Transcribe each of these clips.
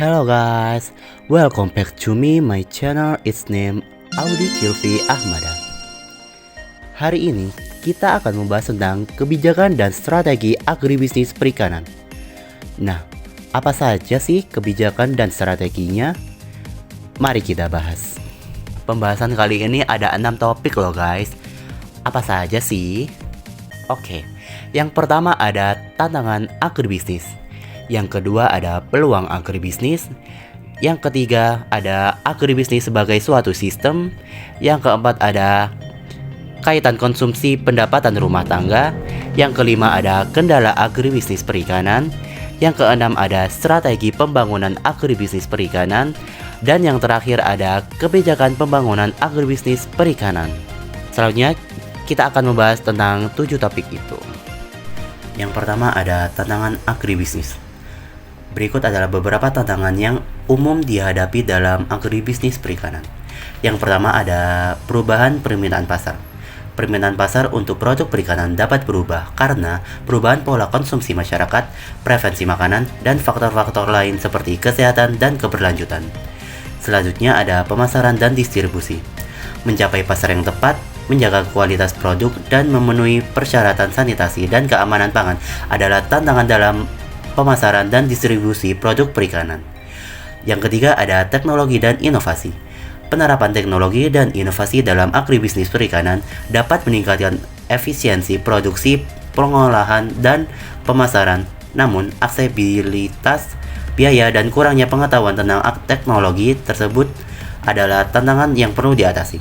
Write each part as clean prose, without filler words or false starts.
Hello guys, welcome back to me. My channel is named Audi Kilvi Ahmada. Hari ini kita akan membahas tentang kebijakan dan strategi agribisnis perikanan. Nah, apa saja sih kebijakan dan strateginya? Mari kita bahas. Pembahasan kali ini ada 6 topik loh guys. Apa saja sih? Oke, yang pertama ada tantangan agribisnis. Yang kedua ada peluang agribisnis. Yang ketiga ada agribisnis sebagai suatu sistem. Yang keempat ada kaitan konsumsi pendapatan rumah tangga. Yang kelima ada kendala agribisnis perikanan. Yang keenam ada strategi pembangunan agribisnis perikanan. Dan yang terakhir ada kebijakan pembangunan agribisnis perikanan. Selanjutnya kita akan membahas tentang 7 topik itu. Yang pertama ada tantangan agribisnis. Berikut adalah beberapa tantangan yang umum dihadapi dalam agribisnis perikanan. Yang pertama ada perubahan permintaan pasar. Permintaan pasar untuk produk perikanan dapat berubah karena perubahan pola konsumsi masyarakat, preferensi makanan, dan faktor-faktor lain seperti kesehatan dan keberlanjutan. Selanjutnya ada pemasaran dan distribusi. Mencapai pasar yang tepat, menjaga kualitas produk, dan memenuhi persyaratan sanitasi dan keamanan pangan adalah tantangan dalam pemasaran dan distribusi produk perikanan. Yang ketiga ada teknologi dan inovasi. Penerapan teknologi dan inovasi dalam agribisnis perikanan dapat meningkatkan efisiensi produksi, pengolahan, dan pemasaran. Namun, aksesibilitas, biaya, dan kurangnya pengetahuan tentang teknologi tersebut adalah tantangan yang perlu diatasi.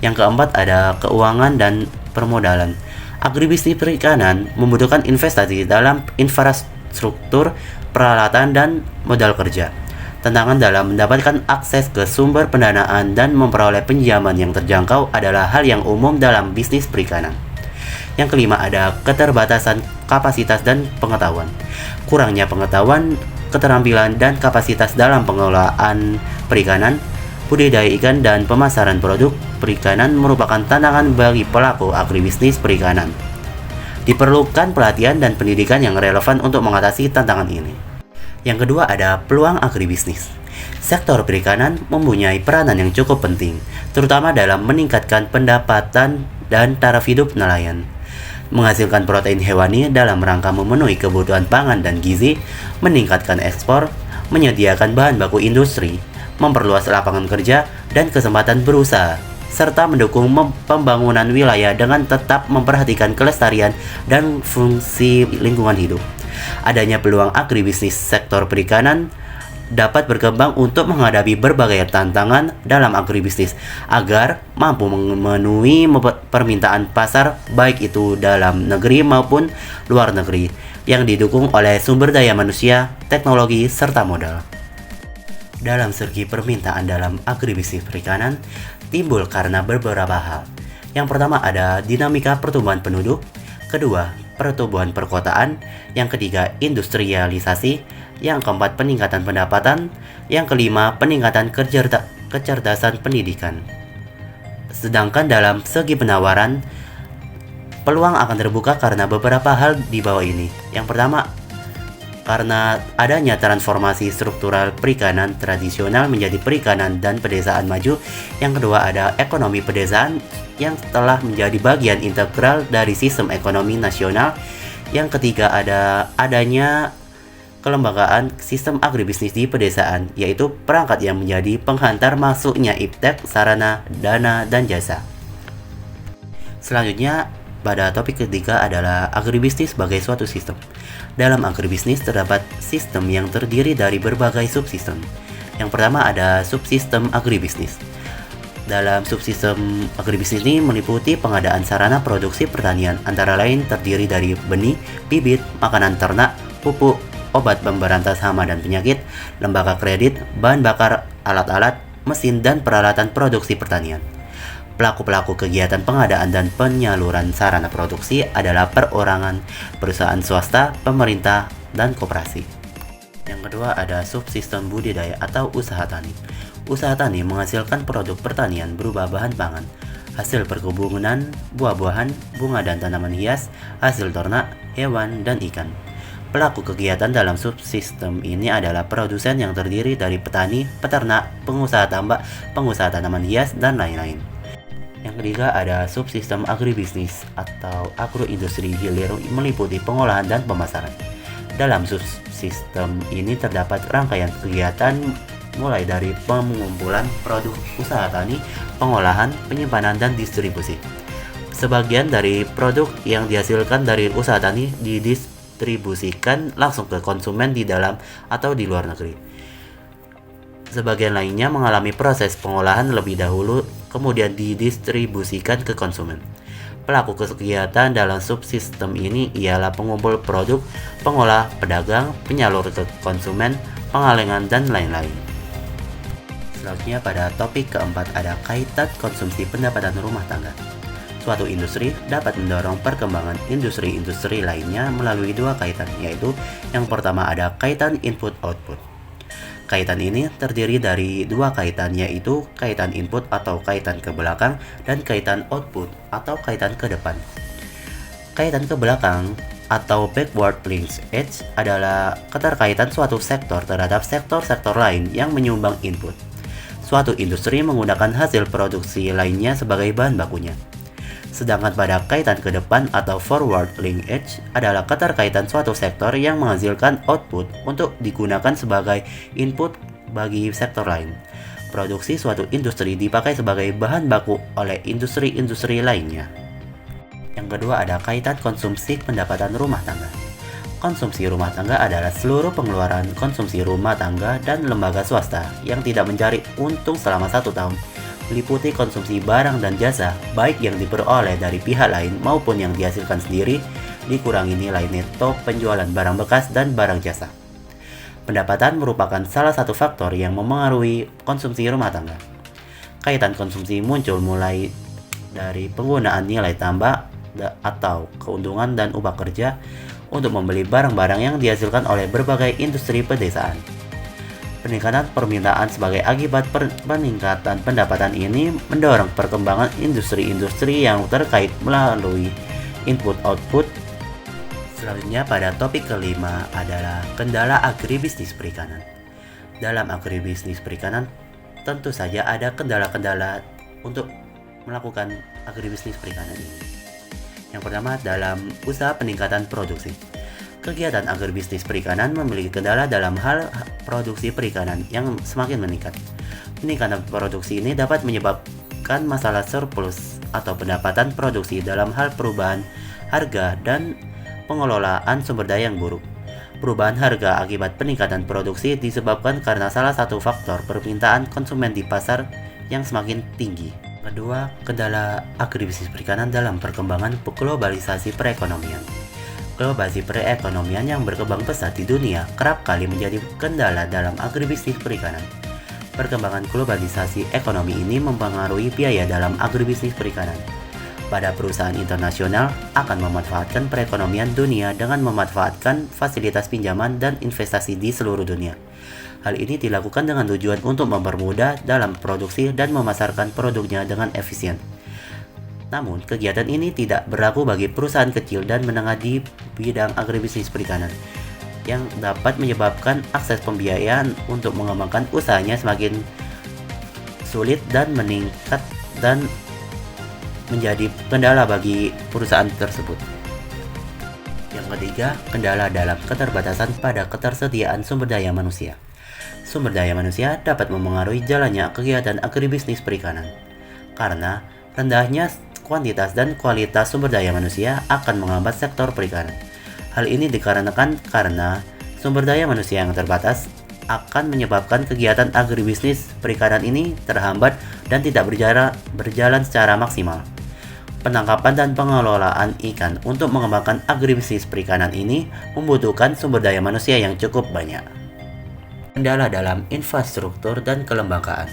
Yang keempat ada keuangan dan permodalan. Agribisnis perikanan membutuhkan investasi dalam infrastruktur, peralatan, dan modal kerja. Tantangan dalam mendapatkan akses ke sumber pendanaan dan memperoleh pinjaman yang terjangkau adalah hal yang umum dalam bisnis perikanan. Yang kelima ada keterbatasan kapasitas dan pengetahuan. Kurangnya pengetahuan, keterampilan, dan kapasitas dalam pengelolaan perikanan, budidaya ikan, dan pemasaran produk perikanan merupakan tantangan bagi pelaku agribisnis perikanan. Diperlukan pelatihan dan pendidikan yang relevan untuk mengatasi tantangan ini. Yang kedua ada peluang agribisnis. Sektor perikanan mempunyai peranan yang cukup penting, terutama dalam meningkatkan pendapatan dan taraf hidup nelayan. Menghasilkan protein hewani dalam rangka memenuhi kebutuhan pangan dan gizi, meningkatkan ekspor, menyediakan bahan baku industri, memperluas lapangan kerja dan kesempatan berusaha, serta mendukung pembangunan wilayah dengan tetap memperhatikan kelestarian dan fungsi lingkungan hidup. Adanya peluang agribisnis sektor perikanan dapat berkembang untuk menghadapi berbagai tantangan dalam agribisnis agar mampu memenuhi permintaan pasar baik itu dalam negeri maupun luar negeri yang didukung oleh sumber daya manusia, teknologi, serta modal. Dalam segi permintaan dalam agribisnis perikanan timbul karena beberapa hal. Yang pertama ada dinamika pertumbuhan penduduk, kedua pertumbuhan perkotaan, yang ketiga industrialisasi, yang keempat peningkatan pendapatan, yang kelima peningkatan kecerdasan pendidikan. Sedangkan dalam segi penawaran, peluang akan terbuka karena beberapa hal di bawah ini. Yang pertama, karena adanya transformasi struktural perikanan tradisional menjadi perikanan dan pedesaan maju. Yang kedua ada ekonomi pedesaan yang telah menjadi bagian integral dari sistem ekonomi nasional. Yang ketiga ada adanya kelembagaan sistem agribisnis di pedesaan, yaitu perangkat yang menjadi penghantar masuknya iptek, sarana, dana, dan jasa. Selanjutnya pada topik ketiga adalah agribisnis sebagai suatu sistem. Dalam agribisnis terdapat sistem yang terdiri dari berbagai subsistem. Yang pertama ada subsistem agribisnis. Dalam subsistem agribisnis ini meliputi pengadaan sarana produksi pertanian, antara lain terdiri dari benih, bibit, makanan ternak, pupuk, obat pemberantas hama dan penyakit, lembaga kredit, bahan bakar, alat-alat, mesin, dan peralatan produksi pertanian. Pelaku-pelaku kegiatan pengadaan dan penyaluran sarana produksi adalah perorangan, perusahaan swasta, pemerintah, dan koperasi. Yang kedua ada subsistem budidaya atau usaha tani. Usaha tani menghasilkan produk pertanian berupa bahan pangan, hasil perkebunan, buah-buahan, bunga dan tanaman hias, hasil ternak, hewan, dan ikan. Pelaku kegiatan dalam subsistem ini adalah produsen yang terdiri dari petani, peternak, pengusaha tambak, pengusaha tanaman hias, dan lain-lain. Yang ketiga ada subsistem agribisnis atau agroindustri hilir meliputi pengolahan dan pemasaran. Dalam subsistem ini terdapat rangkaian kegiatan mulai dari pengumpulan produk usaha tani, pengolahan, penyimpanan, dan distribusi. Sebagian dari produk yang dihasilkan dari usaha tani didistribusikan langsung ke konsumen di dalam atau di luar negeri. Sebagian lainnya mengalami proses pengolahan lebih dahulu, kemudian didistribusikan ke konsumen. Pelaku kegiatan dalam subsistem ini ialah pengumpul produk, pengolah, pedagang, penyalur ke konsumen, pengalengan, dan lain-lain. Selanjutnya pada topik keempat ada kaitan konsumsi pendapatan rumah tangga. Suatu industri dapat mendorong perkembangan industri-industri lainnya melalui dua kaitan, yaitu yang pertama ada kaitan input-output. Kaitan ini terdiri dari dua kaitan, yaitu kaitan input atau kaitan ke belakang dan kaitan output atau kaitan ke depan. Kaitan ke belakang atau backward linkage adalah keterkaitan suatu sektor terhadap sektor-sektor lain yang menyumbang input. Suatu industri menggunakan hasil produksi lainnya sebagai bahan bakunya. Sedangkan pada kaitan ke depan atau forward linkage adalah keterkaitan suatu sektor yang menghasilkan output untuk digunakan sebagai input bagi sektor lain. Produksi suatu industri dipakai sebagai bahan baku oleh industri-industri lainnya. Yang kedua ada kaitan konsumsi pendapatan rumah tangga. Konsumsi rumah tangga adalah seluruh pengeluaran konsumsi rumah tangga dan lembaga swasta yang tidak mencari untung selama 1 tahun. Meliputi konsumsi barang dan jasa, baik yang diperoleh dari pihak lain maupun yang dihasilkan sendiri, dikurangi nilai neto penjualan barang bekas dan barang jasa. Pendapatan merupakan salah satu faktor yang memengaruhi konsumsi rumah tangga. Kaitan konsumsi muncul mulai dari penggunaan nilai tambah atau keuntungan dan upah kerja untuk membeli barang-barang yang dihasilkan oleh berbagai industri pedesaan. Peningkatan permintaan sebagai akibat peningkatan pendapatan ini mendorong perkembangan industri-industri yang terkait melalui input-output. Selanjutnya pada topik kelima adalah kendala agribisnis perikanan. Dalam agribisnis perikanan tentu saja ada kendala-kendala untuk melakukan agribisnis perikanan ini. Yang pertama dalam usaha peningkatan produksi. Kegiatan agribisnis perikanan memiliki kendala dalam hal produksi perikanan yang semakin meningkat. Peningkatan produksi ini dapat menyebabkan masalah surplus atau pendapatan produksi dalam hal perubahan harga dan pengelolaan sumber daya yang buruk. Perubahan harga akibat peningkatan produksi disebabkan karena salah satu faktor permintaan konsumen di pasar yang semakin tinggi. Kedua, kendala agribisnis perikanan dalam perkembangan globalisasi perekonomian. Globalisasi perekonomian yang berkembang pesat di dunia kerap kali menjadi kendala dalam agribisnis perikanan. Perkembangan globalisasi ekonomi ini mempengaruhi biaya dalam agribisnis perikanan. Pada perusahaan internasional akan memanfaatkan perekonomian dunia dengan memanfaatkan fasilitas pinjaman dan investasi di seluruh dunia. Hal ini dilakukan dengan tujuan untuk mempermudah dalam produksi dan memasarkan produknya dengan efisien. Namun, kegiatan ini tidak berlaku bagi perusahaan kecil dan menengah di bidang agribisnis perikanan, yang dapat menyebabkan akses pembiayaan untuk mengembangkan usahanya semakin sulit dan meningkat dan menjadi kendala bagi perusahaan tersebut. Yang ketiga, kendala dalam keterbatasan pada ketersediaan sumber daya manusia. Sumber daya manusia dapat memengaruhi jalannya kegiatan agribisnis perikanan, karena rendahnya kuantitas dan kualitas sumber daya manusia akan menghambat sektor perikanan. Hal ini dikarenakan karena sumber daya manusia yang terbatas akan menyebabkan kegiatan agribisnis perikanan ini terhambat dan tidak berjalan secara maksimal. Penangkapan dan pengelolaan ikan untuk mengembangkan agribisnis perikanan ini membutuhkan sumber daya manusia yang cukup banyak. Kendala dalam infrastruktur dan kelembagaan.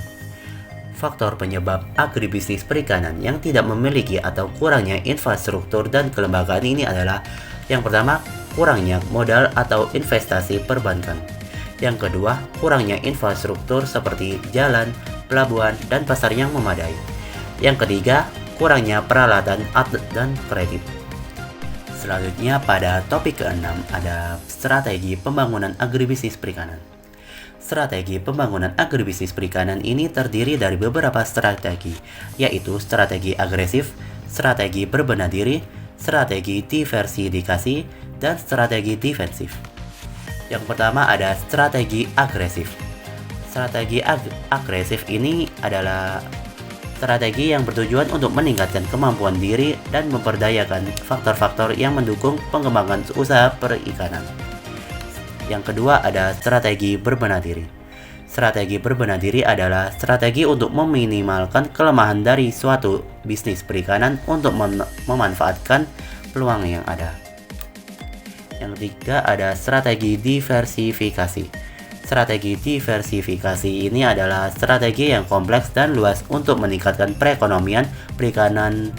Faktor penyebab agribisnis perikanan yang tidak memiliki atau kurangnya infrastruktur dan kelembagaan ini adalah yang pertama, kurangnya modal atau investasi perbankan. Yang kedua, kurangnya infrastruktur seperti jalan, pelabuhan, dan pasar yang memadai. Yang ketiga, kurangnya peralatan, alat, dan kredit. Selanjutnya pada topik ke-6 ada strategi pembangunan agribisnis perikanan. Strategi pembangunan agribisnis perikanan ini terdiri dari beberapa strategi, yaitu strategi agresif, strategi berbenah diri, strategi diversifikasi, dan strategi defensif. Yang pertama ada strategi agresif. Strategi agresif ini adalah strategi yang bertujuan untuk meningkatkan kemampuan diri dan memperdayakan faktor-faktor yang mendukung pengembangan usaha perikanan. Yang kedua ada strategi berbenah diri. Strategi berbenah diri adalah strategi untuk meminimalkan kelemahan dari suatu bisnis perikanan untuk memanfaatkan peluang yang ada. Yang ketiga ada strategi diversifikasi. Strategi diversifikasi ini adalah strategi yang kompleks dan luas untuk meningkatkan perekonomian perikanan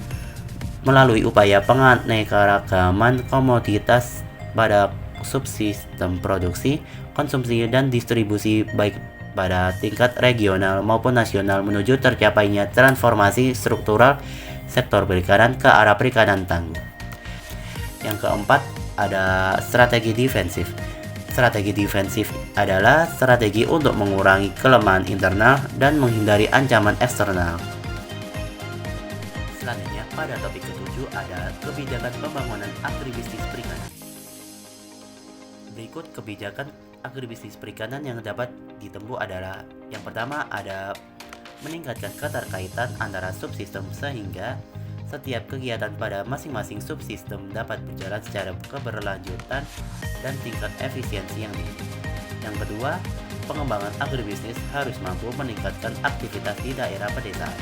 melalui upaya penganekaragaman komoditas pada subsistem produksi, konsumsi, dan distribusi baik pada tingkat regional maupun nasional menuju tercapainya transformasi struktural sektor perikanan ke arah perikanan tangguh. Yang keempat ada strategi defensif. Strategi defensif adalah strategi untuk mengurangi kelemahan internal dan menghindari ancaman eksternal. Selanjutnya pada topik ke-7 ada kebijakan pembangunan agribisnis perikanan. Berikut kebijakan agribisnis perikanan yang dapat ditempuh adalah yang pertama ada meningkatkan keterkaitan antara subsistem sehingga setiap kegiatan pada masing-masing subsistem dapat berjalan secara keberlanjutan dan tingkat efisiensi yang tinggi. Yang kedua, pengembangan agribisnis harus mampu meningkatkan aktivitas di daerah pedesaan.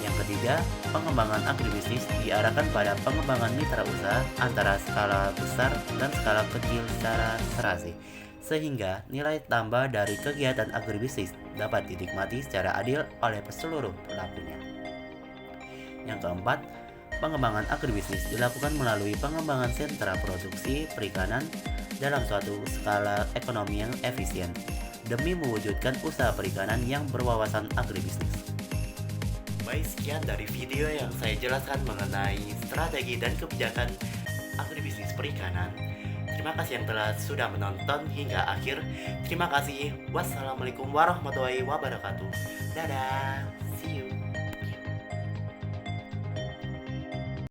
Yang ketiga, pengembangan agribisnis diarahkan pada pengembangan mitra usaha antara skala besar dan skala kecil secara serasi, sehingga nilai tambah dari kegiatan agribisnis dapat dinikmati secara adil oleh seluruh pelakunya. Yang keempat, pengembangan agribisnis dilakukan melalui pengembangan sentra produksi perikanan dalam suatu skala ekonomi yang efisien demi mewujudkan usaha perikanan yang berwawasan agribisnis. Baik, sekian dari video yang saya jelaskan mengenai strategi dan kebijakan agribisnis perikanan. Terima kasih yang sudah menonton hingga akhir. Terima kasih. Wassalamualaikum warahmatullahi wabarakatuh. Dadah. See you.